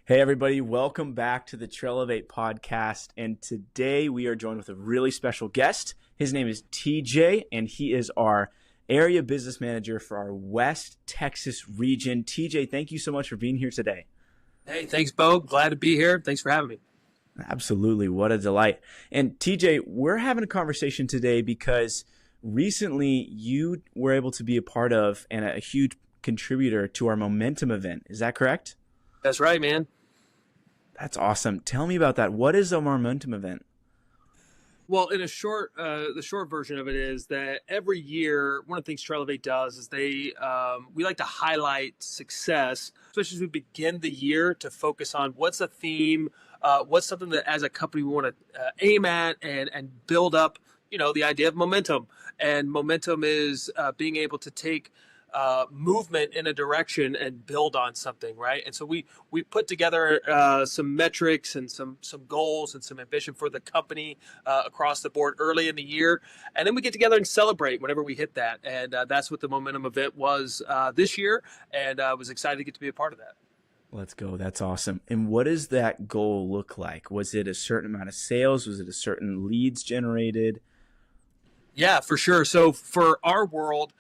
Hey, everybody, welcome back to the Trelevate podcast. And today we are joined with a really special guest. His name is TJ, and he is our area business manager for our West Texas region. TJ, thank you so much for being here today. Hey, thanks, Bo. Glad to be here. Thanks for having me. Absolutely. What a delight. And TJ, we're having a conversation today because recently you were able to be a part of and a huge contributor to our Momentum event. Is that correct? That's right, man. That's awesome. Tell me about that. What is a Momentum event? Well, in a short, the short version of it is that every year, one of the things Trelevate does is we like to highlight success, especially as we begin the year, to focus on what's a theme, what's something that as a company we want to aim at and build up. The idea of momentum, and momentum is being able to take movement in a direction and build on something, right? And so we put together some metrics and some goals and some ambition for the company across the board early in the year, and then we get together and celebrate whenever we hit that. And that's what the Momentum event was this year, and I was excited to get to be a part of that. Let's go. That's awesome. And what does that goal look like? Was it a certain amount of sales? Was it a certain leads generated? Yeah, for sure. So for our world,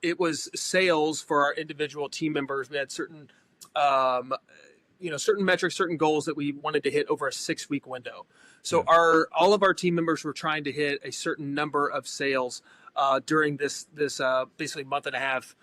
it was sales for our individual team members. We had certain, certain metrics, certain goals that we wanted to hit over a 6-week window. So all of our team members were trying to hit a certain number of sales during this basically month and a half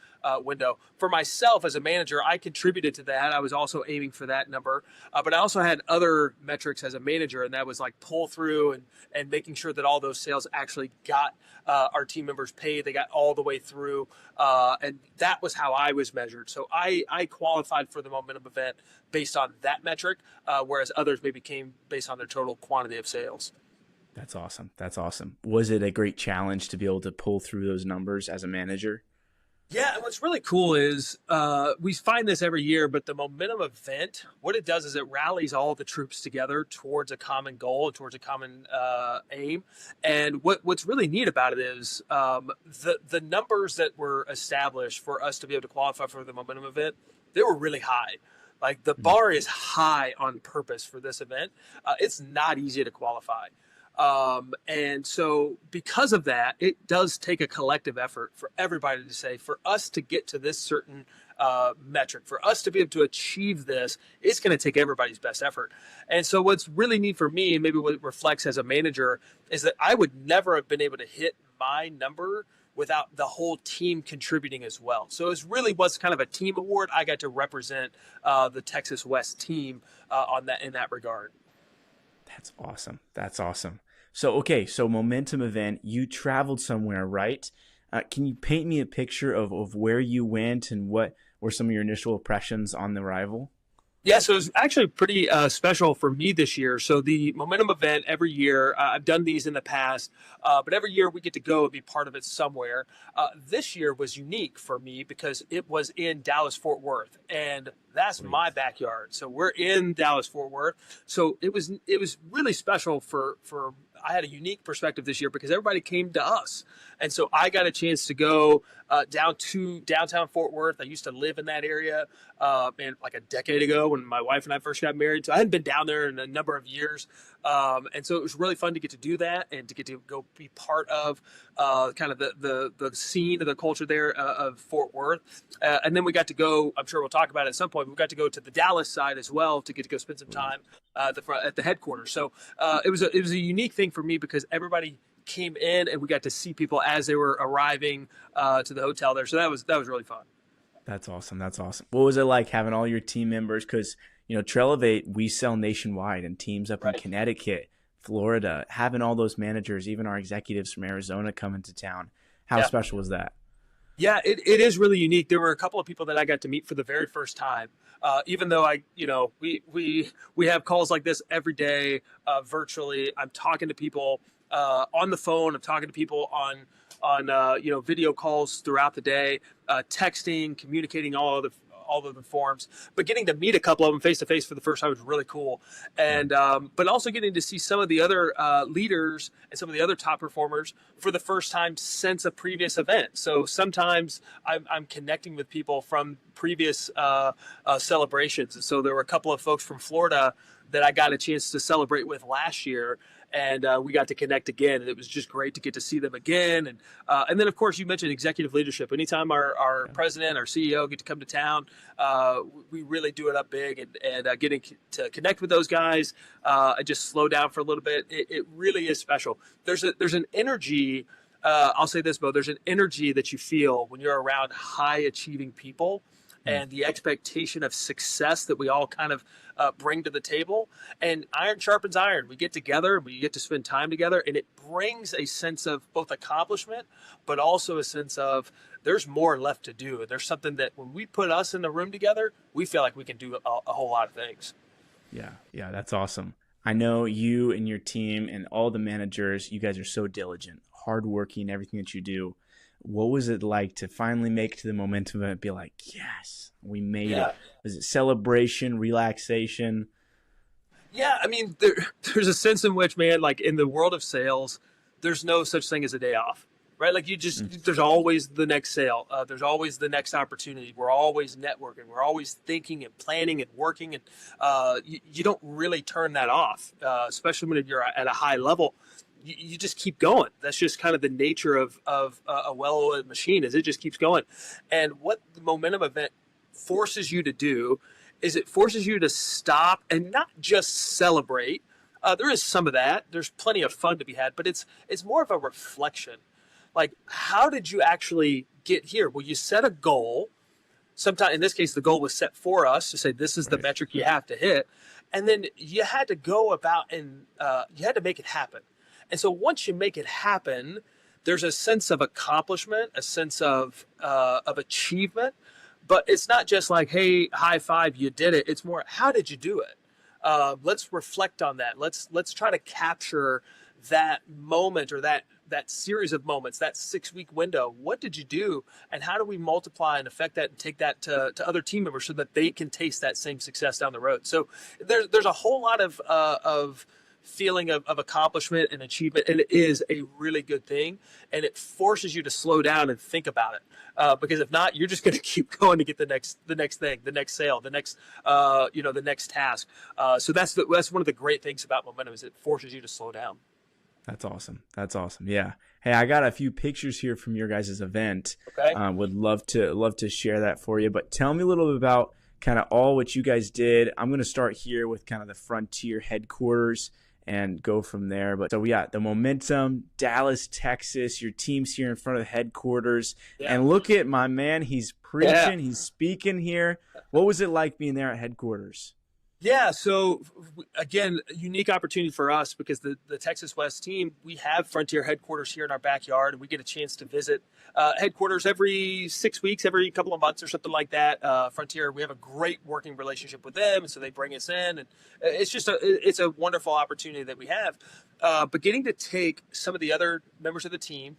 window. For myself as a manager, I contributed to that. I was also aiming for that number, but I also had other metrics as a manager, and that was like pull through and making sure that all those sales actually got our team members paid. They got all the way through, and that was how I was measured. So I qualified for the Momentum event based on that metric, whereas others maybe came based on their total quantity of sales. That's awesome. That's awesome. Was it a great challenge to be able to pull through those numbers as a manager? Yeah, and what's really cool is we find this every year, but the Momentum event, what it does is it rallies all the troops together towards a common goal and towards a common aim. And what's really neat about it is the numbers that were established for us to be able to qualify for the Momentum event, they were really high. Like the bar is high on purpose for this event. It's not easy to qualify. And so because of that, it does take a collective effort for everybody to say, for us to get to this certain metric, for us to be able to achieve this, it's going to take everybody's best effort. And so what's really neat for me, and maybe what reflects as a manager, is that I would never have been able to hit my number without the whole team contributing as well. So it really was kind of a team award. I got to represent the Texas West team in that regard. That's awesome. That's awesome. So Momentum event, you traveled somewhere, right? Can you paint me a picture of where you went and what were some of your initial impressions on the arrival? Yeah, so it was actually pretty special for me this year. So the Momentum event every year, I've done these in the past, but every year we get to go and be part of it somewhere. This year was unique for me because it was in Dallas-Fort Worth, and that's my backyard. So we're in Dallas-Fort Worth. So it was really special for I had a unique perspective this year because everybody came to us. And so I got a chance to go down to downtown Fort Worth. I used to live in that area like a decade ago when my wife and I first got married. So I hadn't been down there in a number of years. And so it was really fun to get to do that and to get to go be part of kind of the scene of the culture there of Fort Worth. And then we got to go, I'm sure we'll talk about it at some point, we got to go to the Dallas side as well to get to go spend some time at the headquarters. So it was a unique thing for me because everybody came in and we got to see people as they were arriving to the hotel there. So that was really fun. That's awesome. That's awesome. What was it like having all your team members? Because, Trelevate, we sell nationwide and teams up in Connecticut, Florida, having all those managers, even our executives from Arizona coming to town. How special was that? Yeah, it is really unique. There were a couple of people that I got to meet for the very first time. Even though we have calls like this every day virtually. I'm talking to people on the phone. I'm talking to people on video calls throughout the day, texting, communicating all all of the forms. But getting to meet a couple of them face to face for the first time was really cool. And but also getting to see some of the other leaders and some of the other top performers for the first time since a previous event. So sometimes I'm connecting with people from previous celebrations. And so there were a couple of folks from Florida that I got a chance to celebrate with last year, and we got to connect again, and it was just great to get to see them again. And then, of course, you mentioned executive leadership. Anytime our president, our CEO get to come to town, we really do it up big, and getting to connect with those guys, and just slow down for a little bit. It really is special. There's an energy. I'll say this, Bo. There's an energy that you feel when you're around high achieving people, and the expectation of success that we all kind of bring to the table. And iron sharpens iron. We get together, we get to spend time together, and it brings a sense of both accomplishment, but also a sense of there's more left to do. There's something that when we put us in the room together, we feel like we can do a whole lot of things. Yeah, that's awesome. I know you and your team and all the managers, you guys are so diligent, hardworking, everything that you do. What was it like to finally make it to the momentum and be like, yes, we made it? Was it celebration, relaxation? Yeah, I mean, there's a sense in which, man, like in the world of sales, there's no such thing as a day off, right? Like there's always the next sale. There's always the next opportunity. We're always networking. We're always thinking and planning and working. And you don't really turn that off, especially when you're at a high level. You just keep going. That's just kind of the nature of a well-oiled machine, is it just keeps going. And what the momentum event forces you to do is it forces you to stop and not just celebrate. There is some of that. There's plenty of fun to be had, but it's more of a reflection. Like, how did you actually get here? Well, you set a goal. Sometimes, in this case, the goal was set for us to say, this is the metric you have to hit. And then you had to go about and you had to make it happen. And so once you make it happen, there's a sense of accomplishment, a sense of achievement. But it's not just like, hey, high five, you did it. It's more, how did you do it? Let's reflect on that. Let's try to capture that moment or that series of moments, that 6-week window. What did you do? And how do we multiply and affect that and take that to other team members so that they can taste that same success down the road? So there's a whole lot of feeling of accomplishment and achievement, and it is a really good thing, and it forces you to slow down and think about it, because if not, you're just going to keep going to get the next thing, the next sale, the next the next task. So that's one of the great things about momentum, is it forces you to slow down. That's awesome. Yeah. Hey, I got a few pictures here from your guys' event. Okay. Would love to share that for you, but tell me a little bit about kind of all what you guys did. I'm going to start here with kind of the Frontier headquarters and go from there. But so we got the momentum, Dallas, Texas, your team's here in front of the headquarters. Yeah. And look at my man, he's preaching, he's speaking here. What was it like being there at headquarters? Yeah, so again, unique opportunity for us because the Texas West team, we have Frontier headquarters here in our backyard, and we get a chance to visit headquarters every 6 weeks, every couple of months or something like that. Frontier, we have a great working relationship with them, and so they bring us in, and it's a wonderful opportunity that we have. But getting to take some of the other members of the team,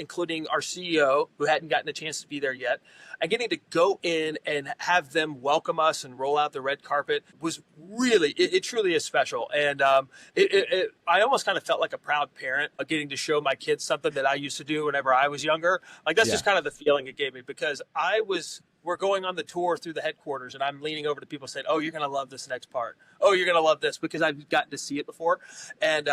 including our CEO, who hadn't gotten a chance to be there yet, and getting to go in and have them welcome us and roll out the red carpet was really, it truly is special. And I almost kind of felt like a proud parent of getting to show my kids something that I used to do whenever I was younger. Like, that's just kind of the feeling it gave me, because we're going on the tour through the headquarters, and I'm leaning over to people saying, oh, you're going to love this next part. Oh, you're going to love this, because I've gotten to see it before. And,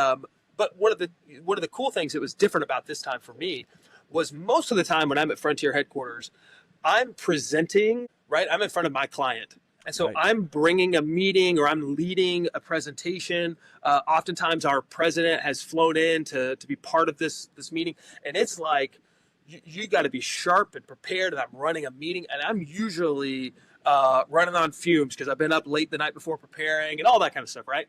but one of the cool things that was different about this time for me was most of the time when I'm at Frontier headquarters, I'm presenting, right? I'm in front of my client. And so I'm bringing a meeting, or I'm leading a presentation. Oftentimes our president has flown in to be part of this meeting. And it's like, you got to be sharp and prepared. And I'm running a meeting, and I'm usually running on fumes because I've been up late the night before preparing and all that kind of stuff, right?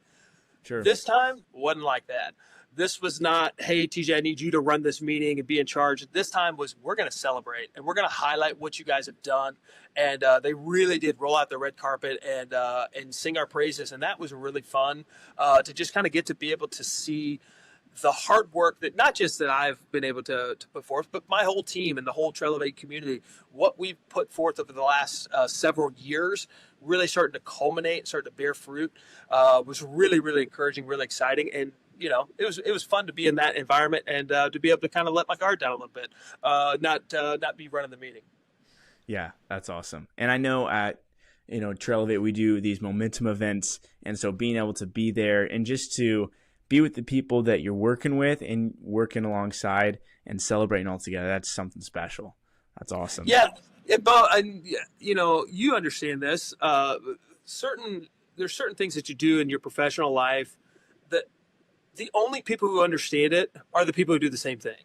Sure. This time wasn't like that. This was not, hey, TJ, I need you to run this meeting and be in charge. This time was, we're going to celebrate, and we're going to highlight what you guys have done. And they really did roll out the red carpet and sing our praises. And that was really fun to just kind of get to be able to see the hard work that not just that I've been able to put forth, but my whole team and the whole Trelevate community, what we've put forth over the last several years, really starting to culminate, starting to bear fruit, was really, really encouraging, really exciting. And, it was fun to be in that environment and to be able to kind of let my guard down a little bit, not be running the meeting. Yeah, that's awesome. And I know at Trelevate, we do these momentum events, and so being able to be there and just to be with the people that you're working with and working alongside and celebrating all together, that's something special. That's awesome. Yeah, but you understand this. There's certain things that you do in your professional life that the only people who understand it are the people who do the same thing.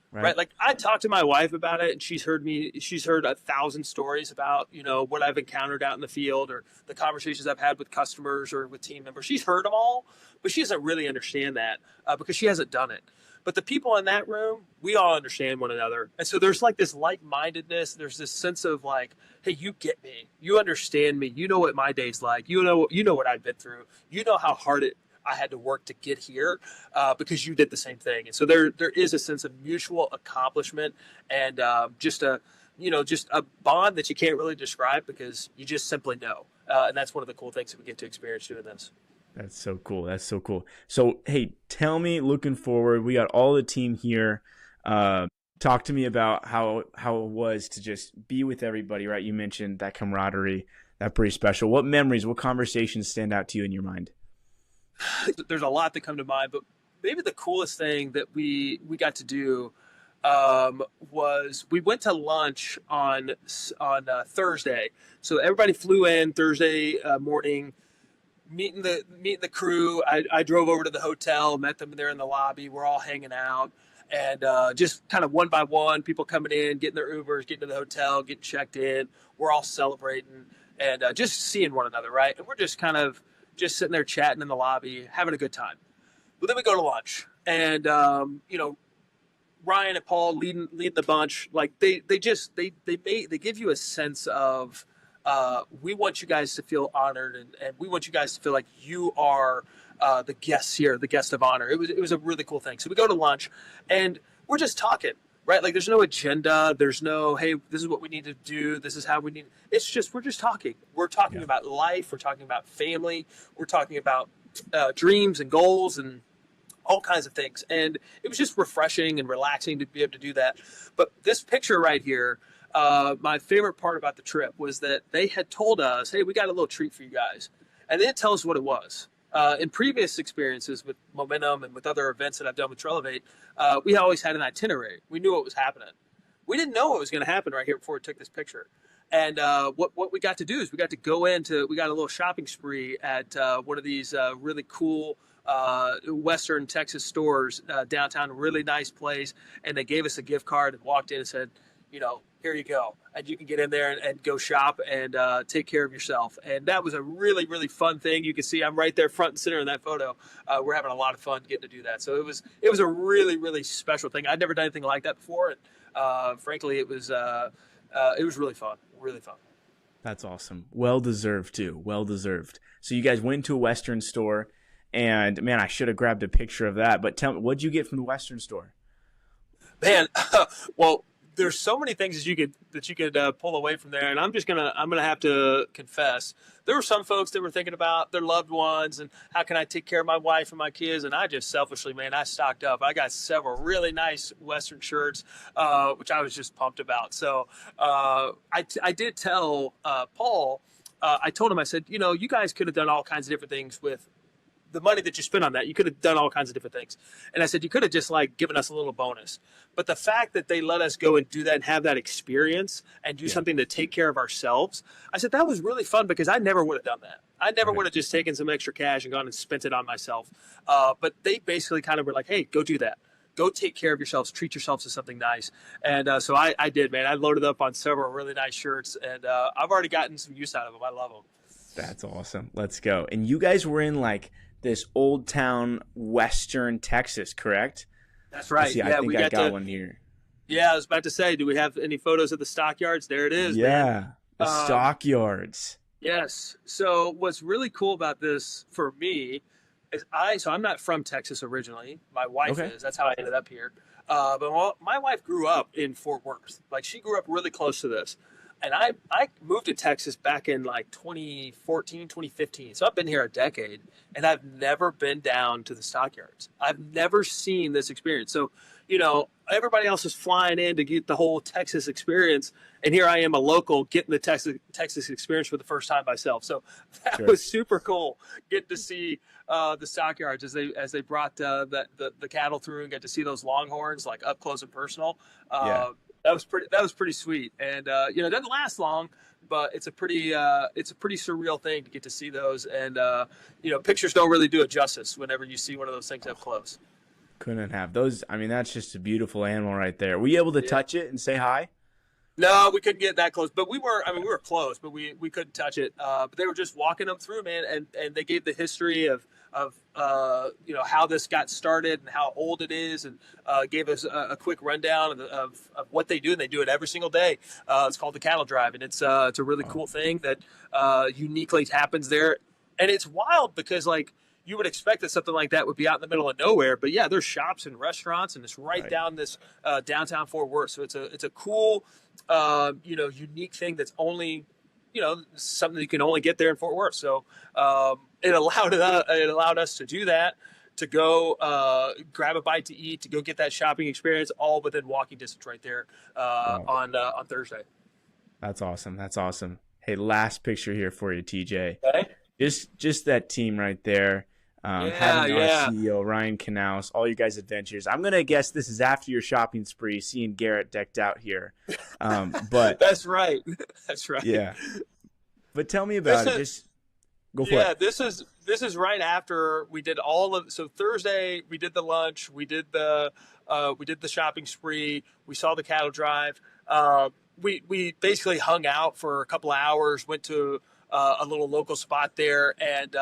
Right. Like I talked to my wife about it and she's heard 1,000 stories about, what I've encountered out in the field or the conversations I've had with customers or with team members. She's heard them all, but she doesn't really understand that because she hasn't done it. But the people in that room, we all understand one another. And so there's like this like-mindedness. There's this sense of like, hey, you get me. You understand me. You know what my day's like. You know what I've been through. You know how hard I had to work to get here because you did the same thing. And so there is a sense of mutual accomplishment and just a bond that you can't really describe because you just simply know. And that's one of the cool things that we get to experience doing this. That's so cool. That's so cool. So, hey, tell me, looking forward, we got all the team here. Talk to me about how it was to just be with everybody, right? You mentioned that camaraderie, that pretty special. What memories, what conversations stand out to you in your mind? There's a lot that come to mind, but maybe the coolest thing that we got to do was we went to lunch on Thursday. So everybody flew in Thursday morning, meeting the crew. I drove over to the hotel, met them there in the lobby. We're all hanging out, and just kind of one by one, people coming in, getting their Ubers, getting to the hotel, getting checked in. We're all celebrating and just seeing one another, right? And we're just kind of just sitting there chatting in the lobby, having a good time. But then we go to lunch, and Ryan and Paul leading the bunch. Like they give you a sense of we want you guys to feel honored, and we want you guys to feel like you are the guests here, the guest of honor. It was a really cool thing. So we go to lunch, and we're just talking. Right? Like there's no agenda. There's no, hey, this is what we need to do. This is how we need. It's just, we're just talking. We're talking about life. We're talking about family. We're talking about dreams and goals and all kinds of things. And it was just refreshing and relaxing to be able to do that. But this picture right here, my favorite part about the trip was that they had told us, hey, we got a little treat for you guys. And they didn't tell us what it was. In previous experiences with Momentum and with other events that I've done with Trelevate, we always had an itinerary. We knew what was happening. We didn't know what was going to happen right here before we took this picture. And what we got to do is we got to go we got a little shopping spree at one of these really cool Western Texas stores downtown, a really nice place. And they gave us a gift card and walked in and said, here you go. And you can get in there and go shop and take care of yourself. And that was a really, really fun thing. You can see I'm right there front and center in that photo. We're having a lot of fun getting to do that. So it was a really, really special thing. I'd never done anything like that before. And frankly, it was really fun. Really fun. That's awesome. Well deserved too. Well deserved. So you guys went to a Western store, and man, I should have grabbed a picture of that. But tell me, what'd you get from the Western store? Man, well, there's so many things that you could pull away from there, and I'm gonna have to confess, there were some folks that were thinking about their loved ones and how can I take care of my wife and my kids, and I just selfishly, man, I stocked up. I got several really nice Western shirts, which I was just pumped about. So I did tell Paul, I told him, I said, you guys could have done all kinds of different things with the money that you spent on that. You could have done all kinds of different things. And I said, you could have just given us a little bonus. But the fact that they let us go and do that and have that experience and do something to take care of ourselves, I said, that was really fun because I never would have done that. I never would have just taken some extra cash and gone and spent it on myself. But they basically kind of were like, hey, go do that. Go take care of yourselves. Treat yourselves to something nice. And so I did, man. I loaded up on several really nice shirts, and I've already gotten some use out of them. I love them. That's awesome. Let's go. And you guys were in this old town, Western Texas, correct? That's right. I think I got one here. Yeah, I was about to say, do we have any photos of the stockyards? There it is. Yeah, man. The stockyards. Yes. So what's really cool about this for me So I'm not from Texas originally. My wife Okay. is. That's how I ended up here. My wife grew up in Fort Worth. Like she grew up really close to this. And I moved to Texas back in like 2014, 2015. So I've been here a decade and I've never been down to the stockyards. I've never seen this experience. So, everybody else is flying in to get the whole Texas experience. And here I am, a local, getting the Texas experience for the first time myself. So that Sure. was super cool. Getting to see the stockyards as they brought the cattle through and get to see those longhorns like up close and personal. Yeah. That was pretty sweet, and it doesn't last long, but it's a pretty surreal thing to get to see those, and pictures don't really do it justice whenever you see one of those things up close. Couldn't have those. I mean, that's just a beautiful animal right there. Were you able to Yeah. touch it and say hi? No, we couldn't get that close, but we were close, but we couldn't touch it. But they were just walking them through, man, and they gave the history of how this got started and how old it is, and gave us a quick rundown of what they do, and they do it every single day. It's called the cattle drive, and it's a really cool thing that uniquely happens there, and it's wild because like you would expect that something like that would be out in the middle of nowhere, but yeah, there's shops and restaurants, and it's right down this downtown Fort Worth. So it's a cool, unique thing that's only, something you can only get there in Fort Worth. So it allowed us to do that, to go grab a bite to eat, to go get that shopping experience, all within walking distance right there on Thursday. That's awesome. That's awesome. Hey, last picture here for you, TJ. Okay. Just that team right there. Having our CEO, Ryan Knaus, all you guys' adventures. I'm going to guess this is after your shopping spree, seeing Garrett decked out here. But That's right. That's right. yeah. But tell me about it. Just go for it. Yeah, this is right after we did so Thursday we did the lunch, we did the shopping spree, we saw the cattle drive. We basically hung out for a couple of hours, went to a little local spot there, and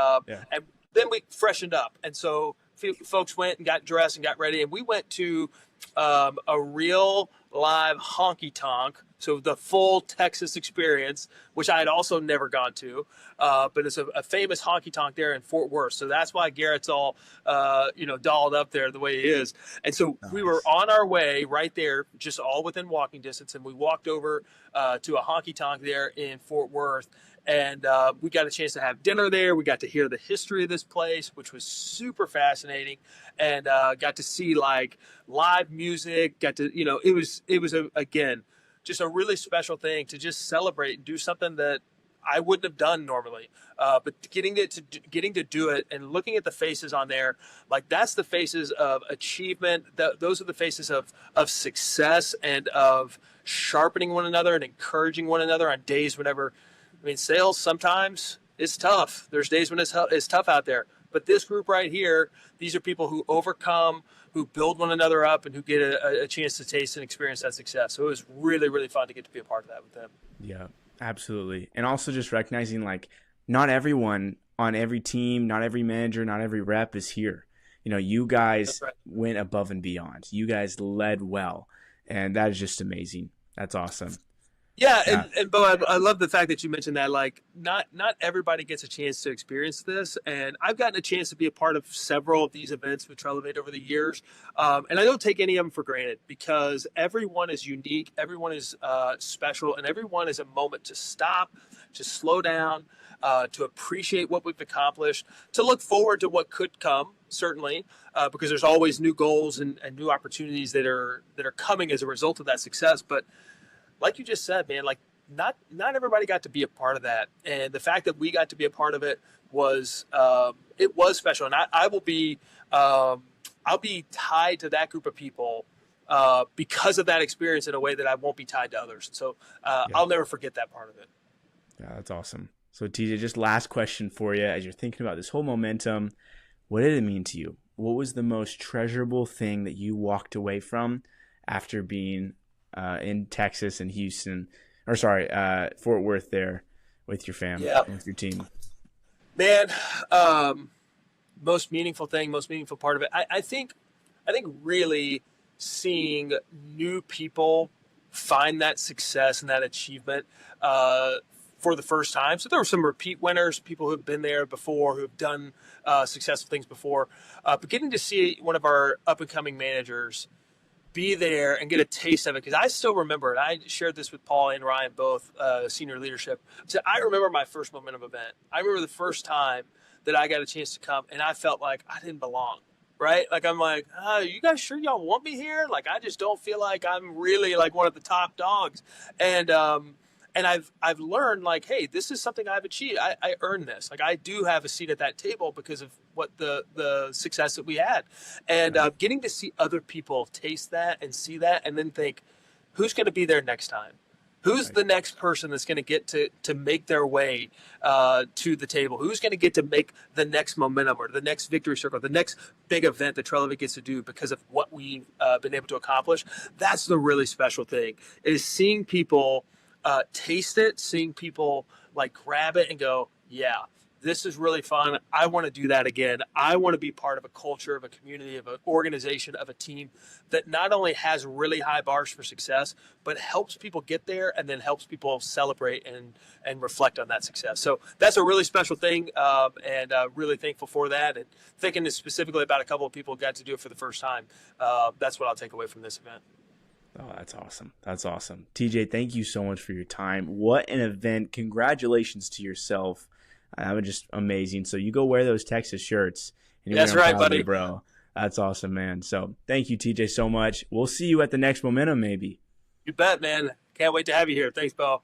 then we freshened up. And so folks went and got dressed and got ready, and we went to a real live honky tonk. So the full Texas experience, which I had also never gone to, but it's a famous honky tonk there in Fort Worth. So that's why Garrett's all, dolled up there the way he is. And so we were on our way right there, just all within walking distance. And we walked over to a honky tonk there in Fort Worth. And we got a chance to have dinner there. We got to hear the history of this place, which was super fascinating, and got to see like live music. Got to, it was again, just a really special thing to just celebrate and do something that I wouldn't have done normally. But getting to do it and looking at the faces on there, like that's the faces of achievement. Those are the faces of success and of sharpening one another and encouraging one another on days whenever. I mean, sales sometimes is tough. There's days when it's tough out there. But this group right here, these are people who overcome, who build one another up, and who get a chance to taste and experience that success. So it was really, really fun to get to be a part of that with them. Yeah, absolutely. And also just recognizing like not everyone on every team, not every manager, not every rep is here. You guys went above and beyond. You guys led well. And that is just amazing. That's awesome. Yeah, and Bo, I love the fact that you mentioned that. Like, not everybody gets a chance to experience this, and I've gotten a chance to be a part of several of these events with Trelevate over the years, and I don't take any of them for granted because everyone is unique, everyone is special, and everyone is a moment to stop, to slow down, to appreciate what we've accomplished, to look forward to what could come. Certainly, because there's always new goals and new opportunities that are coming as a result of that success, but. Like you just said, man, like not everybody got to be a part of that. And the fact that we got to be a part of it was special. And I will be, I'll be tied to that group of people because of that experience in a way that I won't be tied to others. So I'll never forget that part of it. Yeah, that's awesome. So TJ, just last question for you. As you're thinking about this whole momentum, what did it mean to you? What was the most treasurable thing that you walked away from after being in Texas and Houston, Fort Worth there with your family, with your team? Man, most meaningful part of it. I think really seeing new people find that success and that achievement for the first time. So there were some repeat winners, people who've been there before, who've done successful things before. But getting to see one of our up-and-coming managers be there and get a taste of it, because I still remember it. I shared this with Paul and Ryan, both senior leadership. I remember my first Momentum event. I remember the first time that I got a chance to come, and I felt like I didn't belong, right? Like, I'm like, you guys sure y'all want me here? Like, I just don't feel like I'm really like one of the top dogs. And I've learned, like, hey, this is something I've achieved. I earned this. Like, I do have a seat at that table because of what the success that we had. And getting to see other people taste that and see that and then think, who's going to be there next time? Who's the next person that's going to get to make their way to the table? Who's going to get to make the next momentum or the next victory circle, the next big event that Trelevate gets to do because of what we've been able to accomplish? That's the really special thing, is seeing people taste it, seeing people like grab it and go, yeah, this is really fun. I want to do that again. I want to be part of a culture, of a community, of an organization, of a team that not only has really high bars for success, but helps people get there and then helps people celebrate and reflect on that success. So that's a really special thing, and really thankful for that. And thinking specifically about a couple of people who got to do it for the first time. That's what I'll take away from this event. Oh, that's awesome. That's awesome. TJ, thank you so much for your time. What an event. Congratulations to yourself. That was just amazing. So you go wear those Texas shirts. And That's right, buddy. Bro. That's awesome, man. So thank you, TJ, so much. We'll see you at the next Momentum, maybe. You bet, man. Can't wait to have you here. Thanks, Bo.